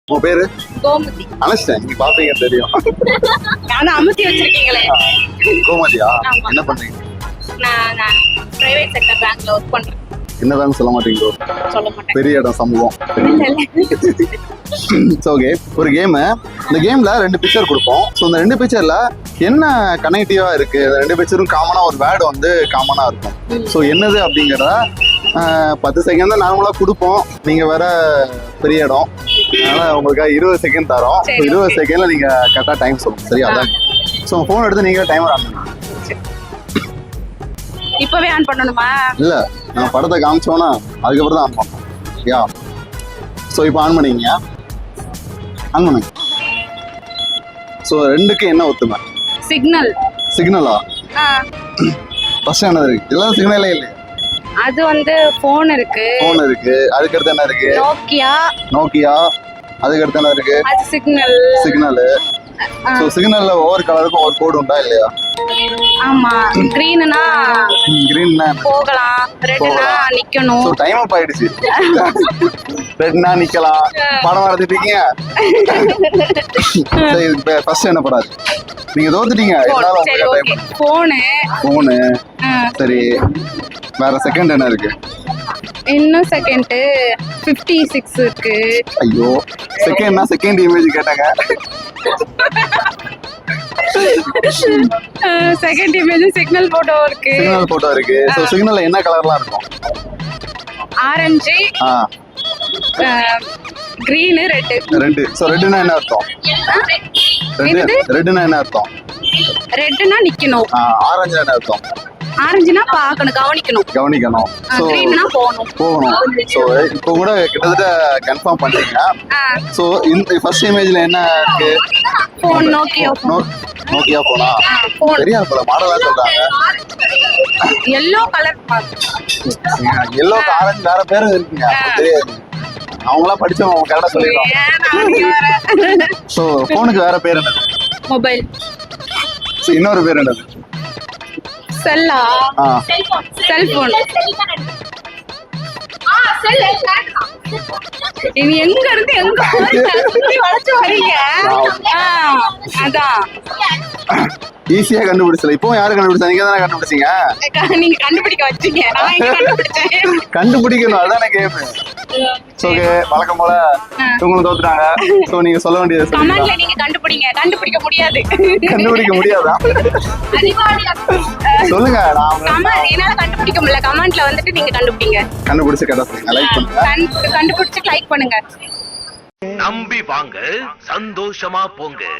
உங்க பேரு? கோமதி. அனுஷ்டன், நீங்க பாப்பீங்க தெரியும். நானும் அமுத்தி வச்சிருக்கீங்களே. கோமதியா? ஆமா. என்ன பண்றீங்க? நான் பிரைவேட் செக்டர் பேங்க்ல ஒர்க் பண்றேன். என்ன பேங்க் சொல்ல மாட்டீங்களோ? சொல்ல மாட்டேன். பெரிய இடம் சமூகம். ஸோ ஓகே, ஒரு கேமு. இந்த கேம்ல 2 பிக்சர் கொடுப்போம். ஸோ இந்த 2 பிக்சர்ல என்ன கனெக்டிவா இருக்கு, இந்த 2 பிக்சரும் காமனா ஒரு வேர்டு வந்து காமனா இருக்கும். ஸோ என்னது அப்படிங்கிறத 10 செகண்ட் தான் நார்மலா கொடுப்போம். நீங்க வேற பெரிய இடம், அதனால உங்களுக்கு 20 செகண்ட் தரோம். 20 செகண்ட்ல நீங்க கரெக்டா டைம் சொல்லணும், சரியா? அதான். ஸோ போன் எடுத்து நீங்க டைமர் ஆன் பண்ணுங்க. இப்பவே ஆன் பண்ணணுமா? இல்ல, நான் படத்தை காமிச்சோன்னா அதுக்கப்புறம் தான் ஆன் பண்ணோம். யா, ஸோ இப்போ ஆன் பண்ணிங்க. ஆன் பண்ணுங்க. ஸோ 2க்கு என்ன ஒத்துமை? சிக்னல். சிக்னலா? ஃபர்ஸ்ட் என்ன இருக்கு? இதெல்லாம் சிக்னலே இல்லையா? அது வந்து போன் இருக்கு. போன் இருக்கு. அதுக்கடுத்து என்ன இருக்கு? நோக்கியா. நோக்கியா. அதுக்கடுத்து என்ன இருக்கு? அது சிக்னல். சிக்னல். ஸோ சிக்னல்ல ஒவ்வொரு கலருக்கும் ஒரு கோடு உண்டா இல்லையா? ஆமா. கிரீன்னா கிரீன்னா போகலாம், ரெட்னா நிக்கணும். ஸோ டைம் அப் ஆயிடுச்சு. ரெட்னா நிக்கலாம். படம் வரைஞ்சிட்டு இருக்கீங்க. சரி, ஃபர்ஸ்ட் என்ன படாது? நீங்க தோத்துட்டீங்க. இருந்தாலும் சரி, உங்களுக்கு ஓகே. போனு. போனு. சரி, வேற செகண்ட் என்ன இருக்கு? இன்னும் செகண்ட் 56 இருக்கு. ஐயோ, செகண்ட்னா செகண்ட் இமேஜ் கேட்டாங்க. செகண்ட் இமேஜ் சிக்னல் போட்டோ இருக்கு. சிக்னல் போட்டோ இருக்கு. சோ சிக்னல்ல என்ன கலர்லாம் இருக்கும்? Orange, green, red. Red. So ரெட்னா என்ன அர்த்தம்? ரெட்னா என்ன அர்த்தம்? ரெட்னா நிக்கணும். ஆரஞ்சுனா என்ன அர்த்தம்? ஆரஞ்சுனா பார்க்கணும், கவனிக்கணும். சோ கிரீன்னா போகணும். சோ இப்போ கூட கிட்டத்தட்ட கன்ஃபார்ம் பண்ணிட்டீங்க. சோ இந்த ஃபர்ஸ்ட் இமேஜ்ல என்ன இருக்கு? போன். Nokia phone. நோக்கியா போனா சரியா போல மாடலா சொல்றாங்க. yellow colour. yellow ஆரஞ்சு வேற பேரும் இருக்குங்க, தெரியாது. அவங்களாம் படிச்சவங்க கரெக்டா சொல்லிடுவாங்க. சோ போனுக்கு வேற பேர் என்னது? மொபைல். சோ இன்னொரு பேர் என்னது? செல்லா. செல்போன். நீ எங்க இருந்து எங்க வளைச்சு வரீங்க? அதான் ஈஸியா கண்டுபிடிச்சல. இப்போ யாரு கண்டுபிடிச்சா? நீங்க தானே கண்டுபிடிச்சீங்க. நீங்க கண்டுபிடிக்க வச்சீங்க, நான் எங்க கண்டுபிடிச்சேன்? கண்டுபிடிக்கணும், அதானே கேம். ஓகே, வழக்கம் போல இவங்களும் தோத்துட்டாங்க. சோ நீங்க சொல்ல வேண்டியது கமெண்ட்ல நீங்க கண்டுபிடிங்க. கண்டுபிடிக்க முடியாது. கண்டுபிடிக்க முடியாதா? சொல்லுங்க. என்னால கண்டுபிடிக்க முடியல. கமெண்ட்ல வந்துட்டு நீங்க கண்டுபிடிங்க. கண்டுபிடிச்சு கரெக்டா சொல்லுங்க. லைக் பண்ணுங்க. கண்டுபிடிச்சு லைக் பண்ணுங்க. நம்பி வாங்க, சந்தோஷமா போங்க.